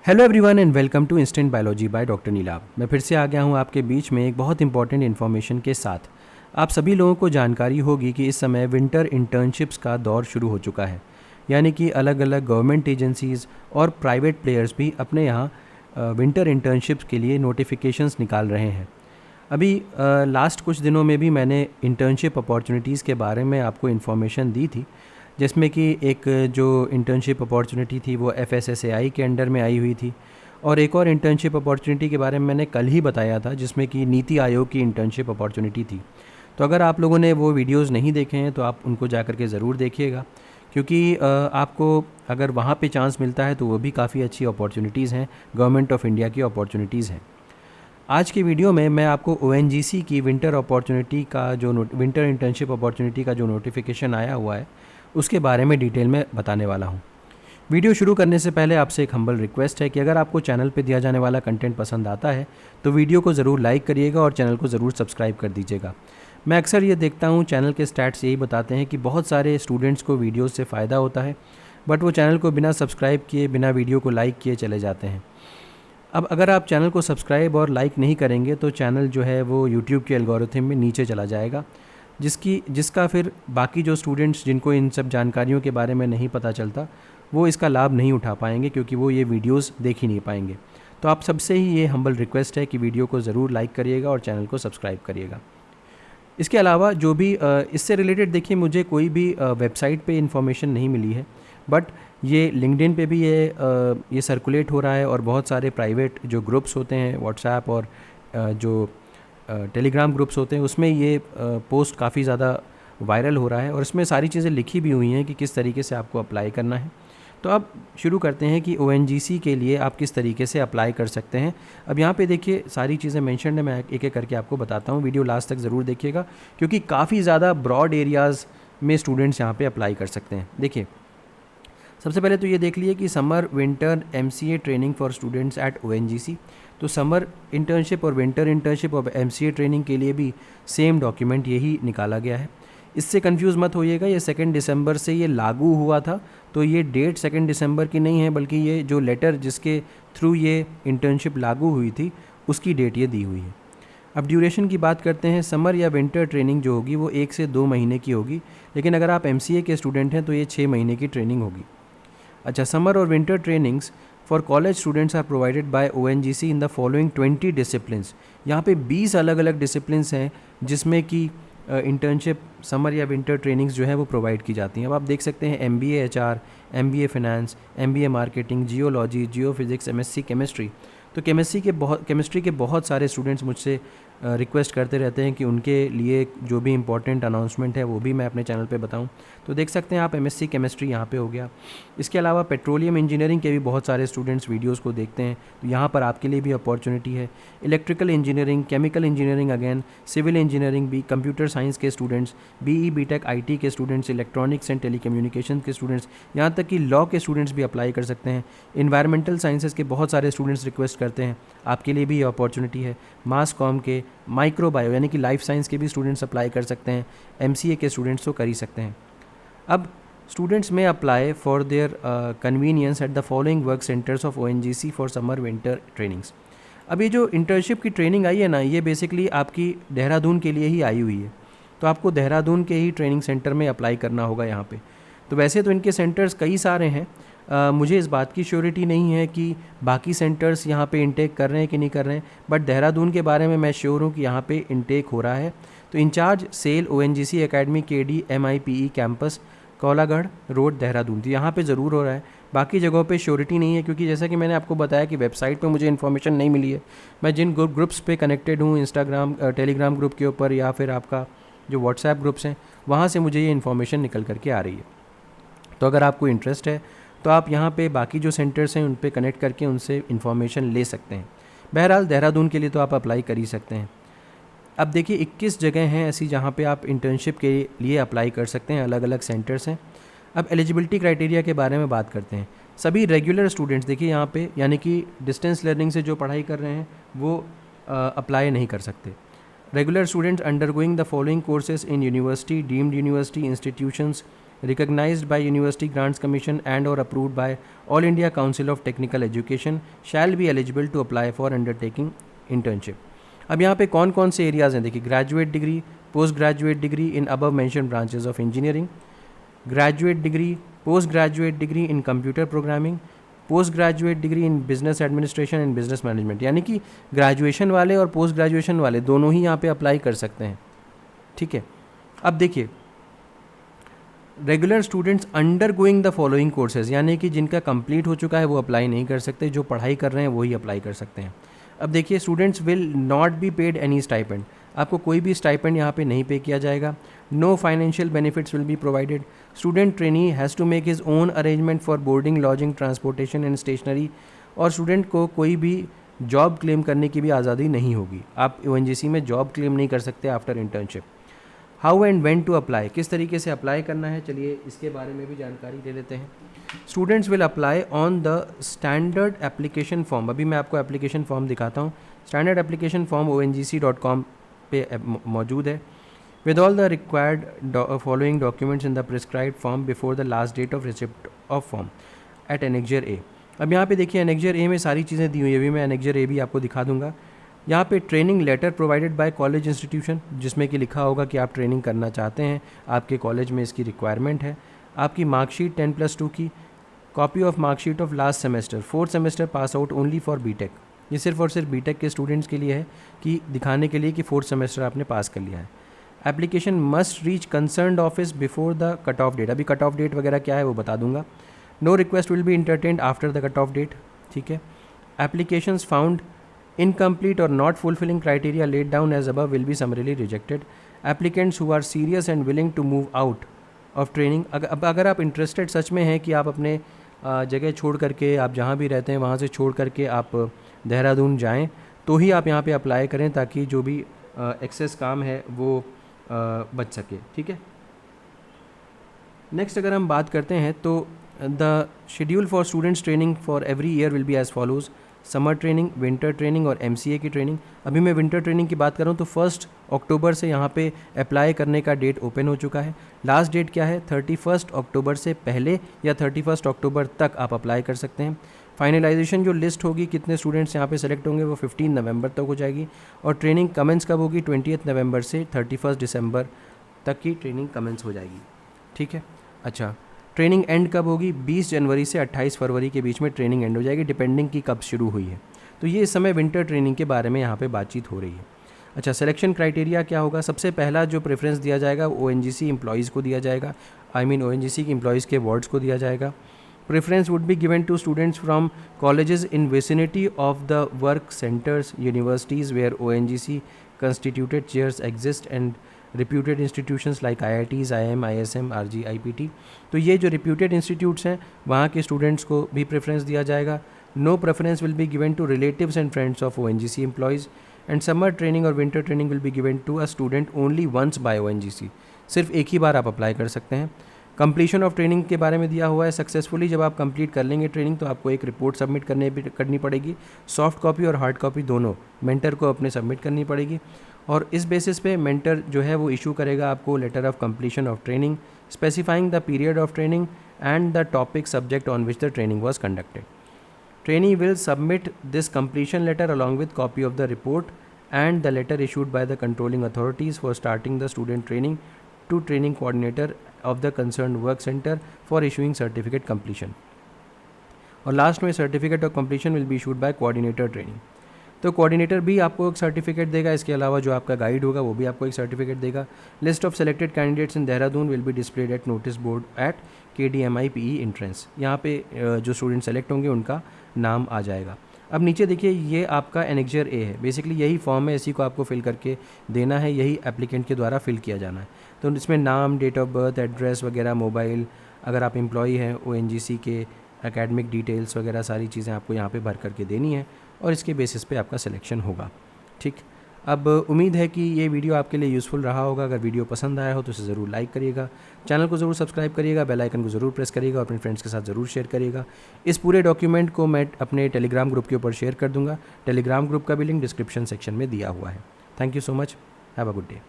Hello everyone and welcome to instant biology by doctor Neelabh. मैं फिर से आ गया हूँ आपके बीच में एक बहुत इंपॉर्टेंट इन्फॉर्मेशन के साथ। आप सभी लोगों को जानकारी होगी कि इस समय विंटर इंटर्नशिप्स का दौर शुरू हो चुका है, यानी कि अलग अलग गवर्नमेंट एजेंसीज़ और प्राइवेट प्लेयर्स भी अपने यहाँ विंटर इंटर्नशिप्स के लिए नोटिफिकेशंस निकाल रहे हैं। अभी लास्ट कुछ दिनों में भी मैंने इंटर्नशिप अपॉर्चुनिटीज़ के बारे में आपको इन्फॉर्मेशन दी थी, जिसमें कि एक जो इंटर्नशिप अपॉर्चुनिटी थी वो FSSAI के अंडर में आई हुई थी, और एक और इंटर्नशिप अपॉर्चुनिटी के बारे में मैंने कल ही बताया था जिसमें कि नीति आयोग की इंटर्नशिप अपॉर्चुनिटी थी। तो अगर आप लोगों ने वो वीडियोस नहीं देखे हैं तो आप उनको जा कर के ज़रूर देखिएगा, क्योंकि आपको अगर वहाँ पे चांस मिलता है तो वो भी काफ़ी अच्छी अपॉर्चुनिटीज़ हैं, गवर्नमेंट ऑफ इंडिया की अपॉर्चुनिटीज़ हैं। आज की वीडियो में मैं आपको ONGC की विंटर अपॉर्चुनिटी का जो विंटर इंटर्नशिप अपॉर्चुनिटी का जो नोटिफिकेशन आया हुआ है उसके बारे में डिटेल में बताने वाला हूँ। वीडियो शुरू करने से पहले आपसे एक हम्बल रिक्वेस्ट है कि अगर आपको चैनल पे दिया जाने वाला कंटेंट पसंद आता है तो वीडियो को ज़रूर लाइक करिएगा और चैनल को ज़रूर सब्सक्राइब कर दीजिएगा। मैं अक्सर ये देखता हूँ, चैनल के स्टैट्स यही बताते हैं कि बहुत सारे स्टूडेंट्स को वीडियो से फ़ायदा होता है, बट वो चैनल को बिना सब्सक्राइब किए, बिना वीडियो को लाइक किए चले जाते हैं। अब अगर आप चैनल को सब्सक्राइब और लाइक नहीं करेंगे तो चैनल जो है वो यूट्यूब के एल्गोरिथम में नीचे चला जाएगा, जिसका फिर बाकी जो स्टूडेंट्स जिनको इन सब जानकारियों के बारे में नहीं पता चलता वो इसका लाभ नहीं उठा पाएंगे, क्योंकि वो ये वीडियोस देख ही नहीं पाएंगे। तो आप सबसे ही ये हम्बल रिक्वेस्ट है कि वीडियो को ज़रूर लाइक करिएगा और चैनल को सब्सक्राइब करिएगा। इसके अलावा जो भी इससे रिलेटेड देखिए, मुझे कोई भी वेबसाइट पे इन्फॉर्मेशन नहीं मिली है, बट ये लिंक्डइन पे भी ये सर्कुलेट हो रहा है, और बहुत सारे प्राइवेट जो ग्रुप्स होते हैं व्हाट्सएप और जो टेलीग्राम ग्रुप्स होते हैं उसमें ये पोस्ट काफ़ी ज़्यादा वायरल हो रहा है, और इसमें सारी चीज़ें लिखी भी हुई हैं कि किस तरीके से आपको अप्लाई करना है। तो अब शुरू करते हैं कि ONGC के लिए आप किस तरीके से अप्लाई कर सकते हैं। अब यहाँ पे देखिए सारी चीज़ें मेंशन है, मैं एक एक करके आपको बताता हूँ। वीडियो लास्ट तक ज़रूर देखिएगा, क्योंकि काफ़ी ज़्यादा ब्रॉड एरियाज़ में स्टूडेंट्स यहाँ पे अप्लाई कर सकते हैं। देखिए, सबसे पहले तो ये देख लीजिए कि summer winter MCA training for students at ONGC। तो समर इंटर्नशिप और विंटर इंटर्नशिप और MCA ट्रेनिंग के लिए भी सेम डॉक्यूमेंट यही निकाला गया है। इससे कंफ्यूज मत होइएगा, ये 2 दिसंबर से ये लागू हुआ था, तो ये डेट 2 दिसंबर की नहीं है, बल्कि ये जो लेटर जिसके थ्रू ये इंटर्नशिप लागू हुई थी उसकी डेट ये दी हुई है। अब ड्यूरेशन की बात करते हैं। समर या विंटर ट्रेनिंग जो होगी वो 1 से 2 महीने की होगी, लेकिन अगर आप MCA के स्टूडेंट हैं तो ये 6 महीने की ट्रेनिंग होगी। अच्छा, समर और winter trainings for college students are provided by ONGC in the following 20 disciplines. यहाँ पे 20 अलग अलग डिसिप्लिन्स हैं जिसमें कि इंटर्नशिप समर या विंटर ट्रेनिंग्स जो है वो प्रोवाइड की जाती हैं। अब आप देख सकते हैं MBA HR, MBA finance, MBA marketing, geology, geophysics, MSc chemistry. तो केमिस्ट्री के बहुत सारे स्टूडेंट्स मुझसे रिक्वेस्ट करते रहते हैं कि उनके लिए जो भी इम्पोर्टेंट अनाउंसमेंट है वो भी मैं अपने चैनल पे बताऊं। तो देख सकते हैं आप, MSc केमिस्ट्री यहाँ पे हो गया। इसके अलावा पेट्रोलियम इंजीनियरिंग के भी बहुत सारे स्टूडेंट्स वीडियोस को देखते हैं, तो यहाँ पर आपके लिए भी अपॉर्चुनिटी है। Electrical engineering, chemical engineering again, civil engineering भी, कंप्यूटर साइंस के स्टूडेंट्स, BE BTech IT के स्टूडेंट्स, इलेक्ट्रॉनिक्स एंड टेलीकम्युनिकेशन के स्टूडेंट्स, यहाँ तक कि लॉ के स्टूडेंट्स भी अप्लाई कर सकते हैं। इन्वायरमेंटल साइंसेज के बहुत सारे स्टूडेंट्स रिक्वेस्ट करते हैं, आपके लिए भी ये अपॉर्चुनिटी है। मास कॉम के, माइक्रोबायो यानी कि लाइफ साइंस के भी स्टूडेंट्स अप्लाई कर सकते हैं। MCA के स्टूडेंट्स तो कर ही सकते हैं। अब स्टूडेंट्स में apply for their convenience at the following work centres of ONGC for summer winter trainings. अब ये जो इंटर्नशिप की ट्रेनिंग आई है ना, ये बेसिकली आपकी देहरादून के लिए ही आई हुई है, तो आपको देहरादून के ही ट्रेनिंग सेंटर में अप्लाई करना होगा यहाँ पे। तो वैसे तो इनके सेंटर्स कई सारे हैं, मुझे इस बात की श्योरिटी नहीं है कि बाकी सेंटर्स यहाँ पे इंटेक कर रहे हैं कि नहीं कर रहे हैं, बट देहरादून के बारे में मैं श्योर हूँ कि यहाँ पे इंटेक हो रहा है। तो in charge cell ONGC academy KD MIPE campus, Kaulagarh road, Dehradun, तो यहाँ पे ज़रूर हो रहा है। बाकी जगहों पे श्योरिटी नहीं है, क्योंकि जैसा कि मैंने आपको बताया कि वेबसाइट पे मुझे इन्फॉर्मेशन नहीं मिली है। मैं जिन ग्रुप्स पे कनेक्टेड हूँ, इंस्टाग्राम टेलीग्राम ग्रुप के ऊपर या फिर आपका जो व्हाट्सएप ग्रुप्स हैं, वहाँ से मुझे ये इन्फॉर्मेशन निकल करके आ रही है। तो अगर आपको इंटरेस्ट है तो आप यहाँ पे बाकी जो सेंटर्स हैं उन पे कनेक्ट करके उनसे इन्फॉर्मेशन ले सकते हैं। बहरहाल देहरादून के लिए तो आप अप्लाई कर ही सकते हैं। अब देखिए 21 जगह हैं ऐसी जहाँ पे आप इंटर्नशिप के लिए अप्लाई कर सकते हैं, अलग अलग सेंटर्स हैं। अब एलिजिबिलिटी क्राइटेरिया के बारे में बात करते हैं। सभी रेगुलर स्टूडेंट्स देखिए यहाँ पे, यानी कि डिस्टेंस लर्निंग से जो पढ़ाई कर रहे हैं वो अप्लाई नहीं कर सकते। Regular students undergoing the following courses in university, deemed university institutions recognized by University Grants Commission and or approved by All India Council of Technical Education shall be eligible to apply for undertaking internship. अब यहाँ पे कौन कौन से areas हैं देखिए, graduate degree, post graduate degree in above mention branches of engineering, graduate degree, post graduate degree in computer programming, post graduate degree in business administration and business management. यानी कि ग्रेजुएशन वाले और पोस्ट ग्रेजुएशन वाले दोनों ही यहाँ पे apply कर सकते हैं, ठीक है। अब देखिए, regular students under going the following courses, यानी कि जिनका कंप्लीट हो चुका है वो अप्लाई नहीं कर सकते, जो पढ़ाई कर रहे हैं वही अप्लाई कर सकते हैं। अब देखिए, students will not be paid any stipend, आपको कोई भी स्टाइपेंड यहाँ पे नहीं पे किया जाएगा। No financial benefits will be provided. Student trainee has to make his own arrangement for boarding, lodging, transportation and stationery. और स्टूडेंट को कोई भी जॉब क्लेम करने की भी आज़ादी नहीं होगी, आप ONGC में जॉब क्लेम नहीं कर सकते after internship. How and when to apply, किस तरीके से अप्लाई करना है, चलिए इसके बारे में भी जानकारी ले लेते हैं। Students will apply on the standard application form, अभी मैं आपको एप्लीकेशन फॉर्म दिखाता हूँ। स्टैंडर्ड एप्लीकेशन फॉर्म ONGC.com पे मौजूद है। With all the required following documents in the prescribed form before the last date of receipt of form at annexure A. अब यहाँ पे देखिए, एनेक्जर ए में सारी चीज़ें दी हुई है, अभी मैं एनेक्जर ए भी आपको दिखा दूंगा। यहाँ पे training letter provided by college institution, जिसमें कि लिखा होगा कि आप ट्रेनिंग करना चाहते हैं, आपके कॉलेज में इसकी रिक्वायरमेंट है। आपकी मार्कशीट 10+2 की, copy of marksheet of last semester, 4th semester pass out only for BTech, ये सिर्फ और सिर्फ बीटेक के स्टूडेंट्स के लिए है कि दिखाने के लिए कि 4th सेमेस्टर आपने पास कर लिया है। Application must reach concerned office before the cut off date, अभी कट ऑफ डेट वगैरह क्या है वो बता दूंगा। No request will be entertained after the cut off date, ठीक है। Applications found incomplete or not fulfilling criteria laid down as above will be summarily rejected. Applicants who are serious and willing to move out of training, अगर आप interested सच में हैं कि आप अपने जगह छोड़ करके, आप जहाँ भी रहते हैं वहाँ से छोड़ करके आप देहरादून जाएं, तो ही आप यहाँ पे अप्लाई करें, ताकि जो भी एक्सेस काम है वो बच सके, ठीक है। नेक्स्ट अगर हम बात करते हैं तो the schedule for students training for every year will be as follows. Summer training, winter training और MCA की ट्रेनिंग। अभी मैं विंटर ट्रेनिंग की बात कर रहा हूँ तो 1 अक्टूबर से यहाँ पे अप्लाई करने का डेट ओपन हो चुका है। लास्ट डेट क्या है, 31 अक्टूबर से पहले या 31 अक्टूबर तक आप अप्लाई कर सकते हैं। फाइनलाइजेशन जो लिस्ट होगी, कितने स्टूडेंट्स यहाँ पे सेलेक्ट होंगे, वो 15 नवंबर तक हो जाएगी। और ट्रेनिंग कमेंस कब होगी, 20 नवंबर से 31 दिसंबर तक की ट्रेनिंग कमेंस हो जाएगी, ठीक है। अच्छा, ट्रेनिंग एंड कब होगी, 20 जनवरी से 28 फरवरी के बीच में ट्रेनिंग एंड हो जाएगी, डिपेंडिंग की कब शुरू हुई है। तो ये इस समय विंटर ट्रेनिंग के बारे में यहाँ पे बातचीत हो रही है। अच्छा, सिलेक्शन क्राइटेरिया क्या होगा, सबसे पहला जो प्रेफरेंस दिया जाएगा वो ONGC एम्प्लॉयज़ को दिया जाएगा, ONGC के एम्प्लॉयज़ के वार्ड्स को दिया जाएगा। Preference would be given to students from colleges in vicinity of the work centres, universities where ONGC constituted chairs exist and reputed institutions like IITs, IIM, ISM, RG, IPT। तो ये जो reputed institutes हैं वहाँ के students को भी preference दिया जाएगा। No preference will be given to relatives and friends of ONGC employees and summer training और winter training will be given to a student only once by ONGC, सिर्फ एक ही बार आप अप्लाई कर सकते हैं। कंप्लीशन ऑफ ट्रेनिंग के बारे में दिया हुआ है, सक्सेसफुली जब आप कंप्लीट कर लेंगे ट्रेनिंग तो आपको एक रिपोर्ट सबमिट करनी पड़ेगी, सॉफ्ट कॉपी और हार्ड कॉपी दोनों मेंटर को अपने सबमिट करनी पड़ेगी। और इस बेसिस पे मेंटर जो है वो इशू करेगा आपको letter of completion of training specifying the period of training and the topic subject on which the training was conducted. Trainee will submit this completion letter along with copy of the report and the letter issued by the controlling authorities for starting the student training to training coordinator of the concerned work center for issuing certificate completion। और last में certificate of completion will be issued by coordinator training. तो coordinator भी आपको एक certificate देगा, इसके अलावा जो आपका गाइड होगा वो भी आपको एक सर्टिफिकेट देगा। List of selected candidates in Dehradun will be displayed at notice board at KDMI PE entrance. यहाँ पे जो स्टूडेंट सेलेक्ट होंगे उनका नाम आ जाएगा। अब नीचे देखिए, ये आपका एनेक्जर ए है, बेसिकली यही फॉर्म है, इसी को आपको फिल करके देना है, यही एप्लीकेंट के द्वारा फिल किया जाना है। तो इसमें नाम, डेट ऑफ बर्थ, एड्रेस वगैरह, मोबाइल, अगर आप एम्प्लॉई हैं ONGC के, एकेडमिक डिटेल्स वगैरह सारी चीज़ें आपको यहाँ पे भर करके देनी है और इसके बेसिस पे आपका सिलेक्शन होगा। ठीक, अब उम्मीद है कि ये वीडियो आपके लिए यूज़फुल रहा होगा। अगर वीडियो पसंद आया हो तो इसे ज़रूर लाइक करिएगा, चैनल को ज़रूर सब्सक्राइब करिएगा, बेल आइकन को ज़रूर प्रेस करिएगा और अपने फ्रेंड्स के साथ ज़रूर शेयर करिएगा। इस पूरे डॉक्यूमेंट को मैं अपने टेलीग्राम ग्रुप के ऊपर शेयर कर दूँगा। टेलीग्राम ग्रुप का भी लिंक डिस्क्रिप्शन सेक्शन में दिया हुआ है। Thank you so much, have a good day.